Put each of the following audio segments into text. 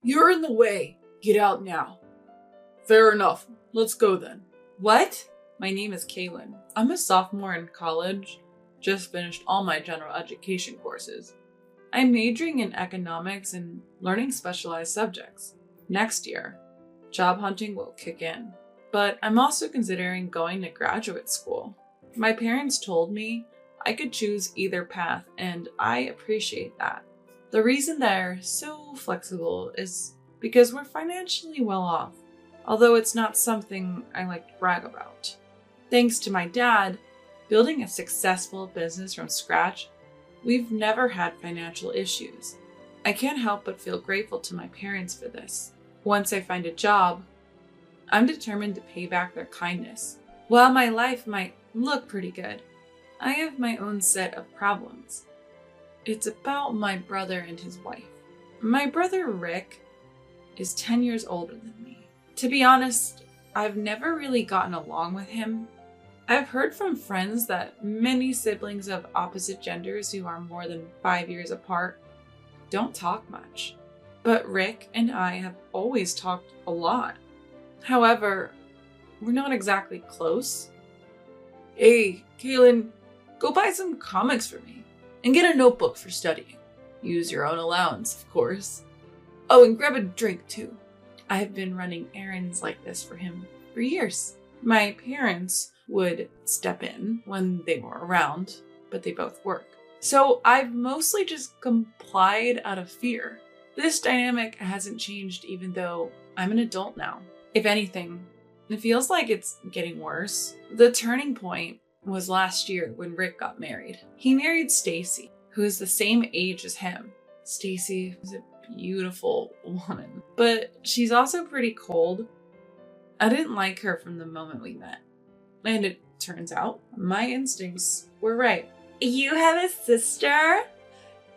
You're in the way. Get out now. Fair enough. Let's go then. What? My name is Kaylin. I'm a sophomore in college. Just finished all my general education courses. I'm majoring in economics and learning specialized subjects. Next year, job hunting will kick in. But I'm also considering going to graduate school. My parents told me I could choose either path, and I appreciate that. The reason they're so flexible is because we're financially well off, although it's not something I like to brag about. Thanks to my dad building a successful business from scratch, we've never had financial issues. I can't help but feel grateful to my parents for this. Once I find a job, I'm determined to pay back their kindness. While my life might look pretty good, I have my own set of problems. It's about my brother and his wife. My brother Rick is 10 years older than me. To be honest, I've never really gotten along with him. I've heard from friends that many siblings of opposite genders who are more than 5 years apart don't talk much. But Rick and I have always talked a lot. However, we're not exactly close. Hey, Kaylin, go buy some comics for me and get a notebook for studying. Use your own allowance, of course. Oh, and grab a drink too. I've been running errands like this for him for years. My parents would step in when they were around, but they both work. So I've mostly just complied out of fear. This dynamic hasn't changed even though I'm an adult now. If anything, it feels like it's getting worse. The turning point was last year when Rick got married. He married Stacy, who is the same age as him. Stacy is a beautiful woman, but she's also pretty cold. I didn't like her from the moment we met. And it turns out my instincts were right. You have a sister?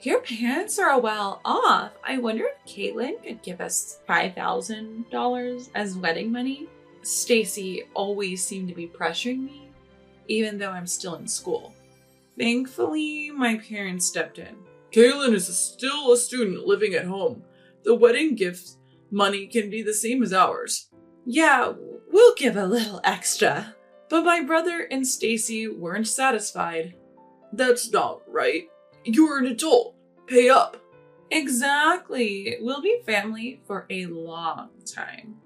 Your parents are well off. I wonder if Caitlin could give us $5,000 as wedding money. Stacy always seemed to be pressuring me, even though I'm still in school. Thankfully, my parents stepped in. Kaylin is still a student living at home. The wedding gift money can be the same as ours. Yeah, we'll give a little extra. But my brother and Stacy weren't satisfied. That's not right. You're an adult. Pay up. Exactly. We'll be family for a long time.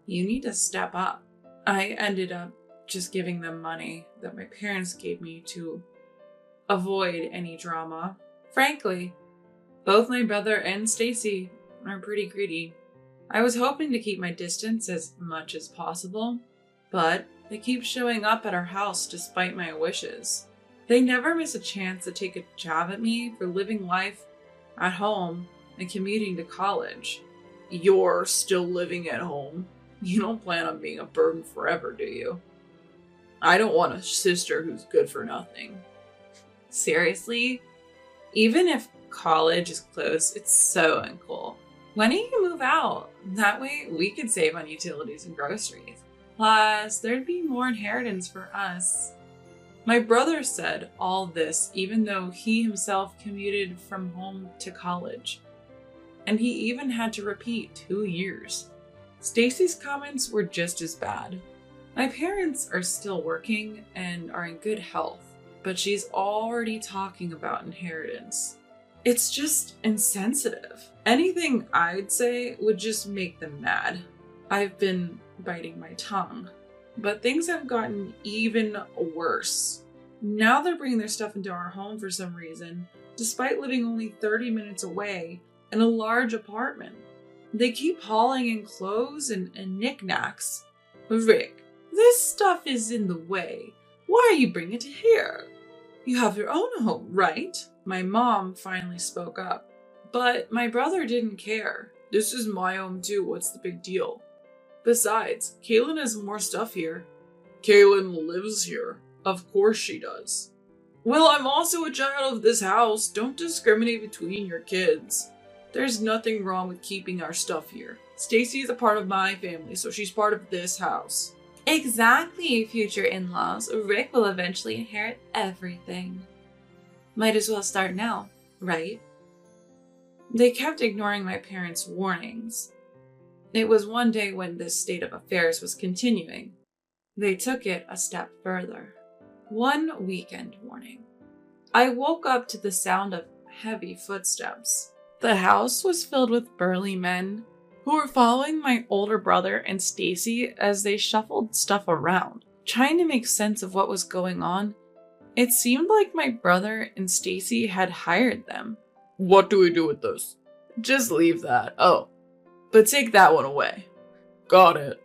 You need to step up. I ended up just giving them money that my parents gave me to avoid any drama. Frankly, both my brother and Stacy are pretty greedy. I was hoping to keep my distance as much as possible, but they keep showing up at our house despite my wishes. They never miss a chance to take a jab at me for living life at home and commuting to college. You're still living at home. You don't plan on being a burden forever, do you? I don't want a sister who's good for nothing. Seriously? Even if college is close, it's so uncool. When do you move out? That way we could save on utilities and groceries. Plus, there'd be more inheritance for us. My brother said all this even though he himself commuted from home to college. And he even had to repeat 2 years. Stacy's comments were just as bad. My parents are still working and are in good health, but she's already talking about inheritance. It's just insensitive. Anything I'd say would just make them mad. I've been biting my tongue, but things have gotten even worse. Now they're bringing their stuff into our home for some reason, despite living only 30 minutes away in a large apartment. They keep hauling in clothes and knickknacks. Rick, this stuff is in the way. Why are you bringing it here? You have your own home, right? My mom finally spoke up, but my brother didn't care. This is my home too, what's the big deal? Besides, Kaylin has more stuff here. Kaylin lives here. Of course she does. Well, I'm also a child of this house. Don't discriminate between your kids. There's nothing wrong with keeping our stuff here. Stacy is a part of my family, so she's part of this house. Exactly, future in-laws. Rick will eventually inherit everything. Might as well start now, right? They kept ignoring my parents' warnings. It was one day when this state of affairs was continuing. They took it a step further. One weekend morning, I woke up to the sound of heavy footsteps. The house was filled with burly men who were following my older brother and Stacy as they shuffled stuff around, trying to make sense of what was going on. It seemed like my brother and Stacy had hired them. What do we do with this? Just leave that. Oh, but take that one away. Got it.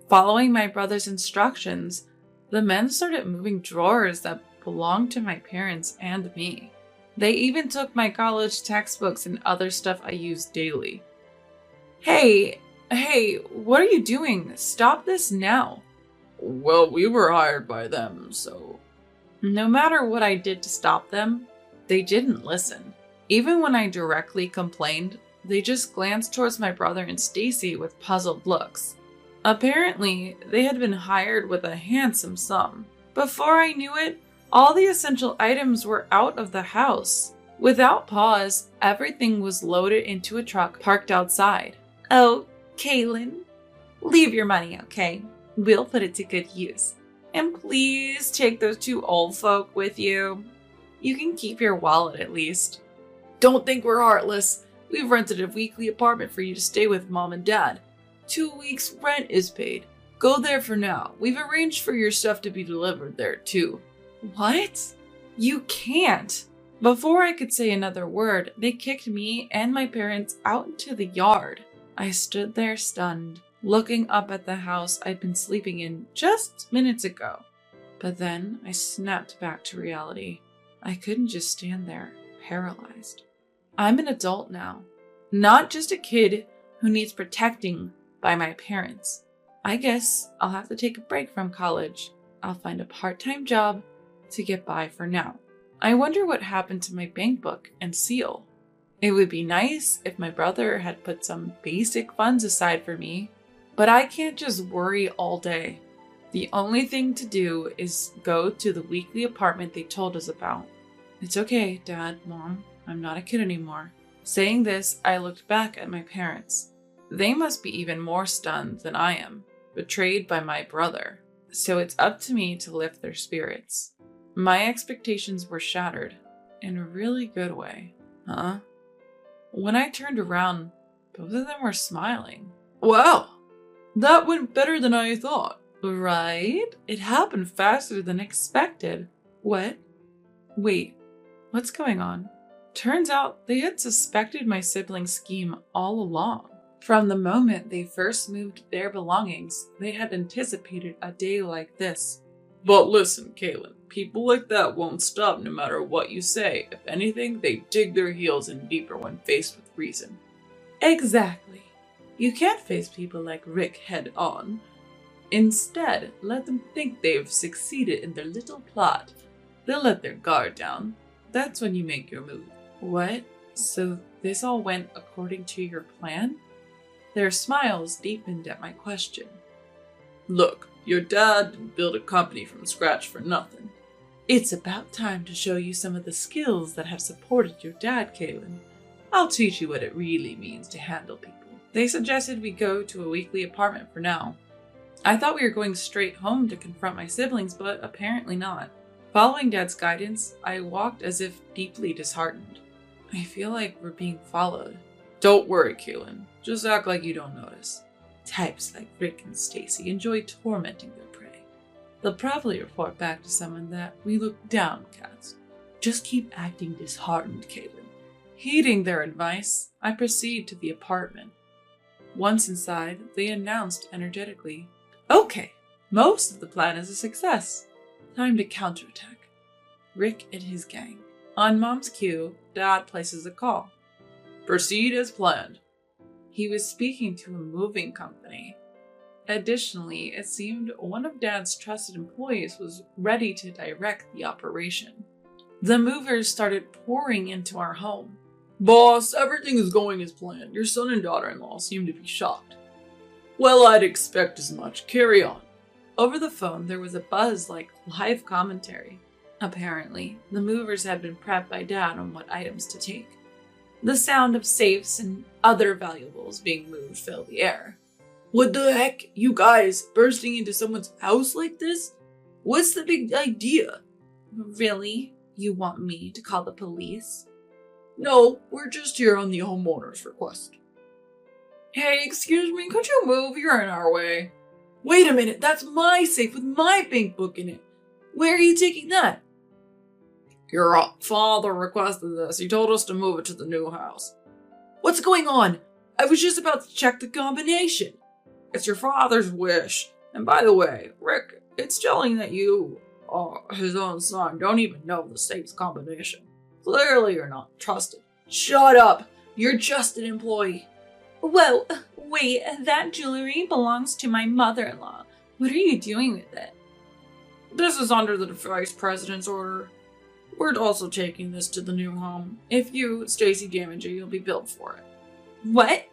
Following my brother's instructions, the men started moving drawers that belonged to my parents and me. They even took my college textbooks and other stuff I use daily. Hey, what are you doing? Stop this now. Well, we were hired by them, so... No matter what I did to stop them, they didn't listen. Even when I directly complained, they just glanced towards my brother and Stacy with puzzled looks. Apparently, they had been hired with a handsome sum. Before I knew it, all the essential items were out of the house. Without pause, everything was loaded into a truck parked outside. Oh, Kaylin, leave your money, okay? We'll put it to good use. And please take those two old folk with you. You can keep your wallet at least. Don't think we're heartless. We've rented a weekly apartment for you to stay with Mom and Dad. 2 weeks' rent is paid. Go there for now. We've arranged for your stuff to be delivered there too. What? You can't. Before I could say another word, they kicked me and my parents out into the yard. I stood there stunned, looking up at the house I'd been sleeping in just minutes ago. But then I snapped back to reality. I couldn't just stand there, paralyzed. I'm an adult now, not just a kid who needs protecting by my parents. I guess I'll have to take a break from college. I'll find a part-time job to get by for now. I wonder what happened to my bank book and seal. It would be nice if my brother had put some basic funds aside for me, but I can't just worry all day. The only thing to do is go to the weekly apartment they told us about. It's okay, Dad, Mom. I'm not a kid anymore. Saying this, I looked back at my parents. They must be even more stunned than I am, betrayed by my brother. So it's up to me to lift their spirits. My expectations were shattered, in a really good way. When I turned around, both of them were smiling. Wow, that went better than I thought. Right? It happened faster than expected. What? Wait, what's going on? Turns out they had suspected my siblings' scheme all along. From the moment they first moved their belongings, they had anticipated a day like this. But listen, Kaylin, people like that won't stop no matter what you say. If anything, they dig their heels in deeper when faced with reason. Exactly. You can't face people like Rick head on. Instead, let them think they've succeeded in their little plot. They'll let their guard down. That's when you make your move. What? So this all went according to your plan? Their smiles deepened at my question. Look, your dad didn't build a company from scratch for nothing. It's about time to show you some of the skills that have supported your dad, Kaylin. I'll teach you what it really means to handle people. They suggested we go to a weekly apartment for now. I thought we were going straight home to confront my siblings, but apparently not. Following Dad's guidance, I walked as if deeply disheartened. I feel like we're being followed. Don't worry, Kaylin. Just act like you don't notice. Types like Rick and Stacy enjoy tormenting their prey. They'll probably report back to someone that we look downcast. Just keep acting disheartened, Kaylin. Heeding their advice, I proceed to the apartment. Once inside, they announced energetically, "Okay, most of the plan is a success. Time to counterattack." Rick and his gang. On Mom's cue, Dad places a call. Proceed as planned. He was speaking to a moving company. Additionally, it seemed one of Dad's trusted employees was ready to direct the operation. The movers started pouring into our home. Boss, everything is going as planned. Your son and daughter-in-law seem to be shocked. Well, I'd expect as much. Carry on. Over the phone, there was a buzz like live commentary. Apparently, the movers had been prepped by Dad on what items to take. The sound of safes and other valuables being moved filled the air. What the heck? You guys bursting into someone's house like this? What's the big idea? Really? You want me to call the police? No, we're just here on the homeowner's request. Hey, excuse me, could you move? You're in our way. Wait a minute, that's my safe with my bank book in it. Where are you taking that? Your father requested this. He told us to move it to the new house. What's going on? I was just about to check the combination. It's your father's wish. And by the way, Rick, it's telling that you, his own son, don't even know the safe's combination. Clearly you're not trusted. Shut up! You're just an employee. Whoa, wait, that jewelry belongs to my mother-in-law. What are you doing with it? This is under the vice president's order. We're also taking this to the new home. If you, Stacy, damage it, you'll be billed for it. What?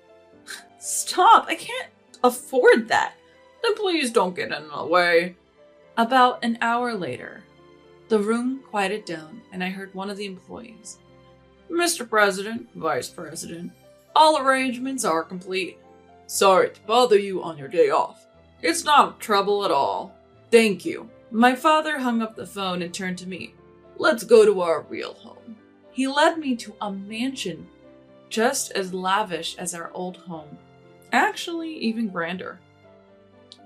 Stop, I can't afford that. Then please don't get in the way. About an hour later, the room quieted down and I heard one of the employees. Mr. President, Vice President, all arrangements are complete. Sorry to bother you on your day off. It's not trouble at all. Thank you. My father hung up the phone and turned to me. Let's go to our real home. He led me to a mansion just as lavish as our old home. Actually, even grander.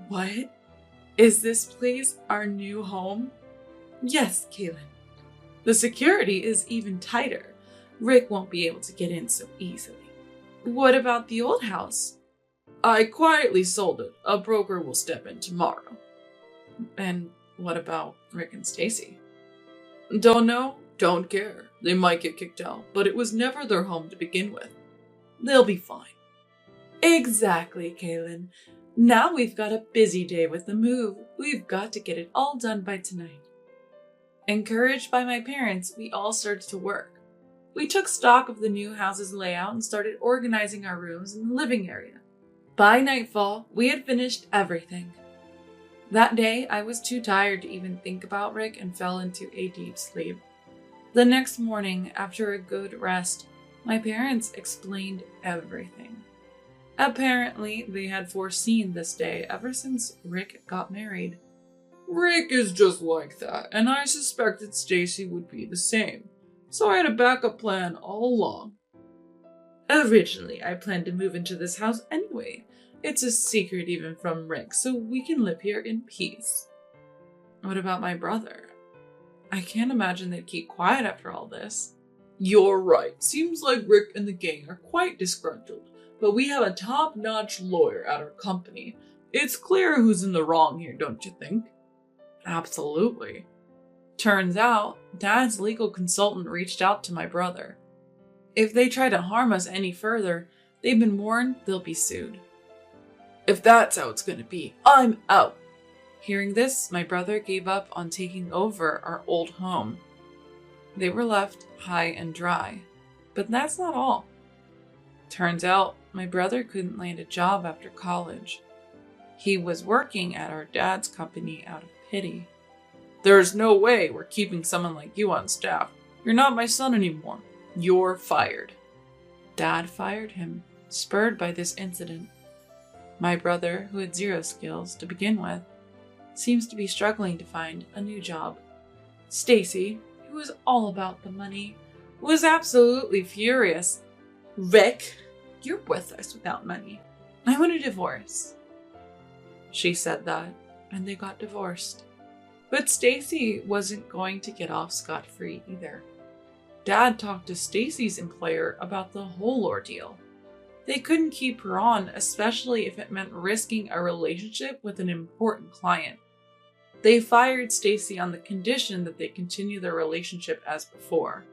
What? Is this place our new home? Yes, Kaylin. The security is even tighter. Rick won't be able to get in so easily. What about the old house? I quietly sold it. A broker will step in tomorrow. And what about Rick and Stacy? Don't know, don't care. They might get kicked out, but it was never their home to begin with. They'll be fine. Exactly, Kaylin. Now we've got a busy day with the move. We've got to get it all done by tonight. Encouraged by my parents, we all started to work. We took stock of the new house's layout and started organizing our rooms in the living area. By nightfall, we had finished everything. That day, I was too tired to even think about Rick and fell into a deep sleep. The next morning, after a good rest, my parents explained everything. Apparently, they had foreseen this day ever since Rick got married. Rick is just like that, and I suspected Stacy would be the same, so I had a backup plan all along. Originally, I planned to move into this house anyway. It's a secret even from Rick, so we can live here in peace. What about my brother? I can't imagine they'd keep quiet after all this. You're right. Seems like Rick and the gang are quite disgruntled, but we have a top-notch lawyer at our company. It's clear who's in the wrong here, don't you think? Absolutely. Turns out, Dad's legal consultant reached out to my brother. If they try to harm us any further, they've been warned they'll be sued. If that's how it's gonna be, I'm out. Hearing this, my brother gave up on taking over our old home. They were left high and dry. But that's not all. Turns out, my brother couldn't land a job after college. He was working at our dad's company out of pity. There's no way we're keeping someone like you on staff. You're not my son anymore. You're fired. Dad fired him, spurred by this incident. My brother, who had zero skills to begin with, seems to be struggling to find a new job. Stacy, who was all about the money, was absolutely furious. Rick, you're worthless without money. I want a divorce. She said that, and they got divorced. But Stacy wasn't going to get off scot-free either. Dad talked to Stacy's employer about the whole ordeal. They couldn't keep her on, especially if it meant risking a relationship with an important client. They fired Stacy on the condition that they continue their relationship as before.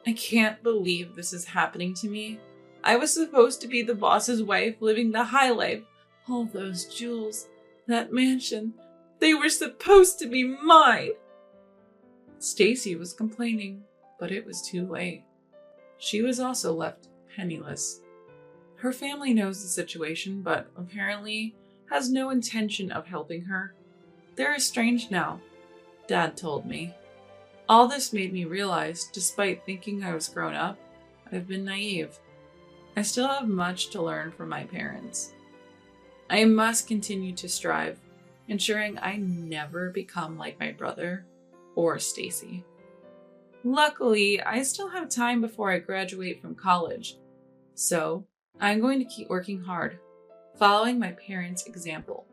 I can't believe this is happening to me. I was supposed to be the boss's wife, living the high life. All those jewels, that mansion, they were supposed to be mine. Stacy was complaining, but it was too late. She was also left penniless. Her family knows the situation, but apparently has no intention of helping her. They're estranged now, Dad told me. All this made me realize, despite thinking I was grown up, I've been naive. I still have much to learn from my parents. I must continue to strive, ensuring I never become like my brother or Stacy. Luckily, I still have time before I graduate from college, so I'm going to keep working hard, following my parents' example.